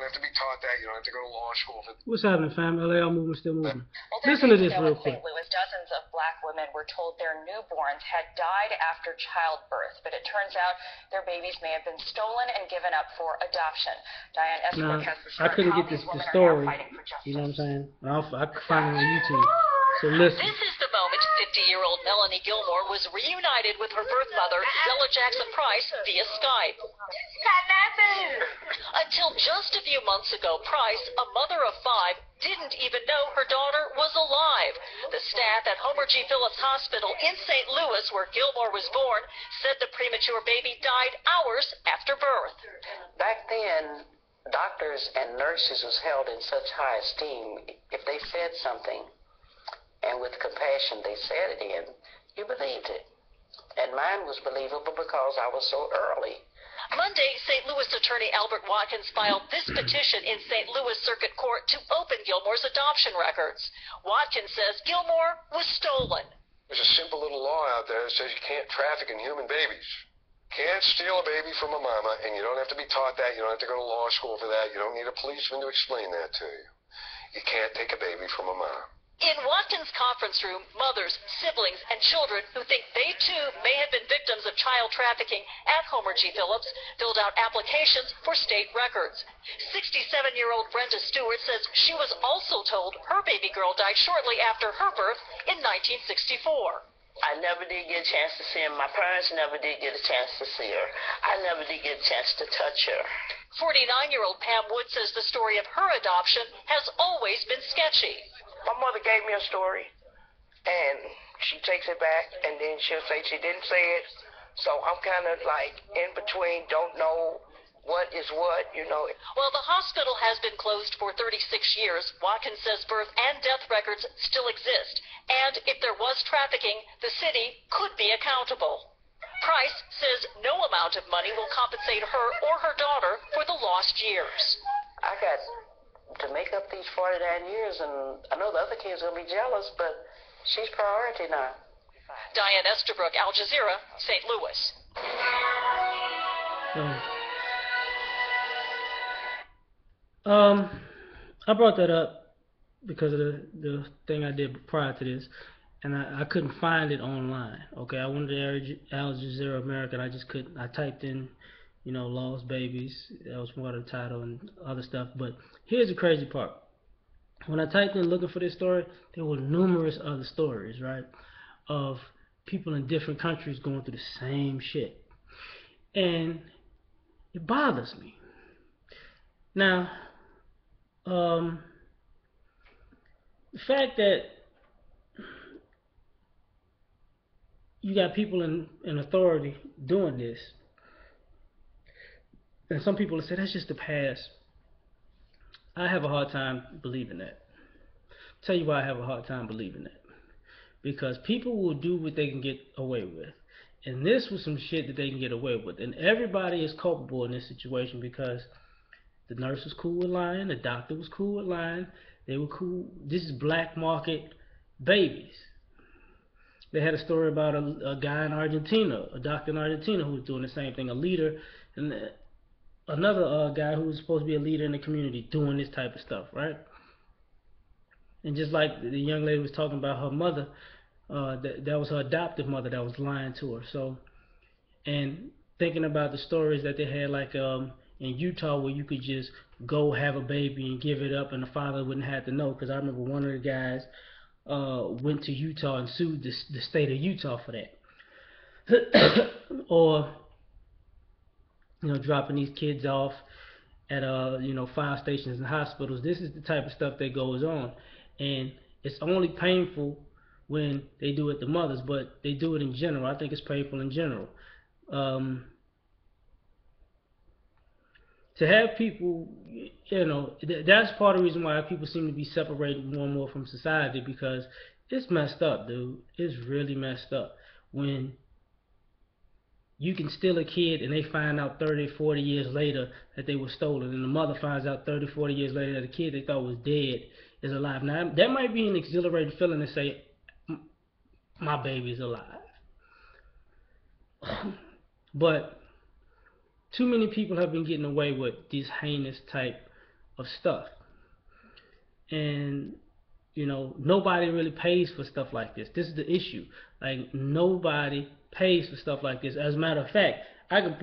have to be taught that. You don't have to go to law school for What's happening, fam? L.A.R movement still moving. Well, Listen to this real quick. In St. Louis, dozens of black women were told their newborns had died after childbirth, but it turns out their babies may have been stolen and given up for adoption. Diane Estabrook has the story. I couldn't get the story. You know what I'm saying? I could find it on YouTube. So listen. This is the moment 50-year-old Melanie Gilmore was reunited with her birth mother, Zella Jackson Price, via Skype. Until just a few months ago, Price, a mother of 5, didn't even know her daughter was alive. The staff at Homer G. Phillips Hospital in St. Louis, where Gilmore was born, said the premature baby died hours after birth. Back then, doctors and nurses was held in such high esteem. If they said something, and with compassion they said it in, you believed it. And mine was believable because I was so early. Monday, St. Louis attorney Albert Watkins filed this petition in St. Louis Circuit Court to open Gilmore's adoption records. Watkins says Gilmore was stolen. There's a simple little law out there that says you can't traffic in human babies. Can't steal a baby from a mama, and you don't have to be taught that. You don't have to go to law school for that. You don't need a policeman to explain that to you. You can't take a baby from a mom. In Watkins' conference room, mothers, siblings, and children who think they too may have been victims of child trafficking at Homer G. Phillips filled out applications for state records. 67-year-old Brenda Stewart says she was also told her baby girl died shortly after her birth in 1964. I never did get a chance to see her. My parents never did get a chance to see her. I never did get a chance to touch her. 49-year-old Pam Wood says the story of her adoption has always been sketchy. My mother gave me a story, and she takes it back, and then she'll say she didn't say it. So I'm kind of like in between, don't know what is what, you know. While the hospital has been closed for 36 years, Watkins says birth and death records still exist. And if there was trafficking, the city could be accountable. Price says no amount of money will compensate her or her daughter for the lost years. I got to make up these 49 years, and I know the other kids will be jealous, but she's priority now. Diane Estabrook, Al Jazeera, St. Louis. I brought that up because of the thing I did prior to this, and I couldn't find it online. Okay, I went to Al Jazeera America, and I just couldn't. I typed in, you know, lost babies. That was one of the title and other stuff. But here's the crazy part. When I typed in looking for this story, there were numerous other stories, right, of people in different countries going through the same shit. And it bothers me. Now, the fact that you got people in authority doing this, and some people say that's just the past. I have a hard time believing that. I'll tell you why I have a hard time believing that. Because people will do what they can get away with. And this was some shit that they can get away with. And everybody is culpable in this situation because the nurse was cool with lying, the doctor was cool with lying, they were cool. This is black market babies. They had a story about a guy in Argentina, a doctor in Argentina who was doing the same thing, a leader, and another guy who was supposed to be a leader in the community doing this type of stuff, right? And just like the young lady was talking about her mother, that was her adoptive mother that was lying to her. So, and thinking about the stories that they had, like in Utah, where you could just go have a baby and give it up and the father wouldn't have to know, because I remember one of the guys went to Utah and sued the state of Utah for that. Or, you know, dropping these kids off at you know, fire stations and hospitals. This is the type of stuff that goes on, and it's only painful when they do it to mothers, but they do it in general. I think it's painful in general. To have people, you know, that's part of the reason why people seem to be separated more and more from society, because it's messed up, dude. It's really messed up when you can steal a kid and they find out 30, 40 years later that they were stolen, and the mother finds out 30, 40 years later that the kid they thought was dead is alive. Now, that might be an exhilarating feeling to say, my baby's alive. But too many people have been getting away with these heinous type of stuff. And nobody really pays for stuff like this. This is the issue. Like, nobody pays for stuff like this. As a matter of fact, I could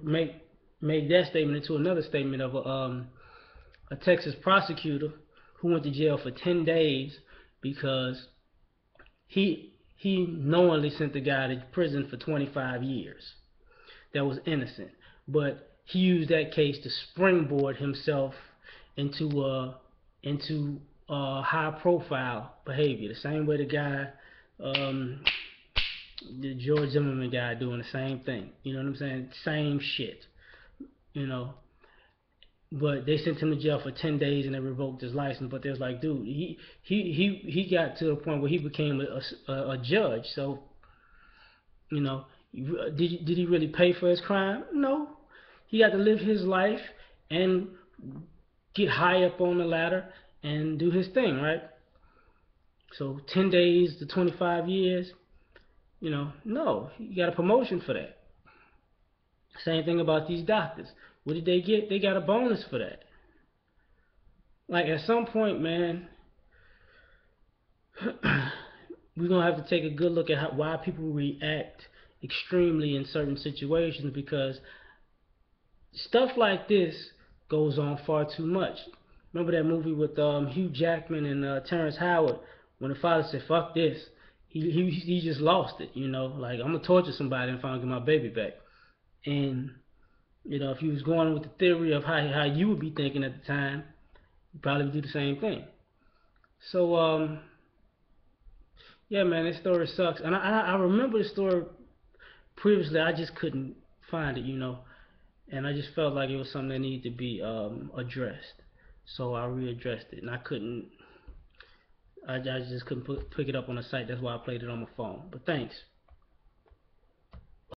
make that statement into another statement of a Texas prosecutor who went to jail for 10 days because he knowingly sent the guy to prison for 25 years that was innocent. But he used that case to springboard himself into high profile behavior. The same way the guy, the George Zimmerman guy, doing the same thing. You know what I'm saying? Same shit. But they sent him to jail for 10 days and they revoked his license. But they was like, dude, he got to the point where he became a judge. So, did he really pay for his crime? No. He got to live his life and get high up on the ladder and do his thing, right? So 10 days to 25 years, no, he got a promotion for that. Same thing about these doctors. What did they get? They got a bonus for that. Like, at some point, man, we're going to have to take a good look at why people react extremely in certain situations, because stuff like this goes on far too much. Remember that movie with Hugh Jackman and Terrence Howard, when the father said, fuck this. He just lost it, like, I'm going to torture somebody if I don't get my baby back. And, if you was going with the theory of how you would be thinking at the time, you'd probably do the same thing. So, yeah, man, this story sucks. And I remember the story previously. I just couldn't find it, and I just felt like it was something that needed to be addressed. So I readdressed it, and I just couldn't pick it up on the site. That's why I played it on my phone. But thanks.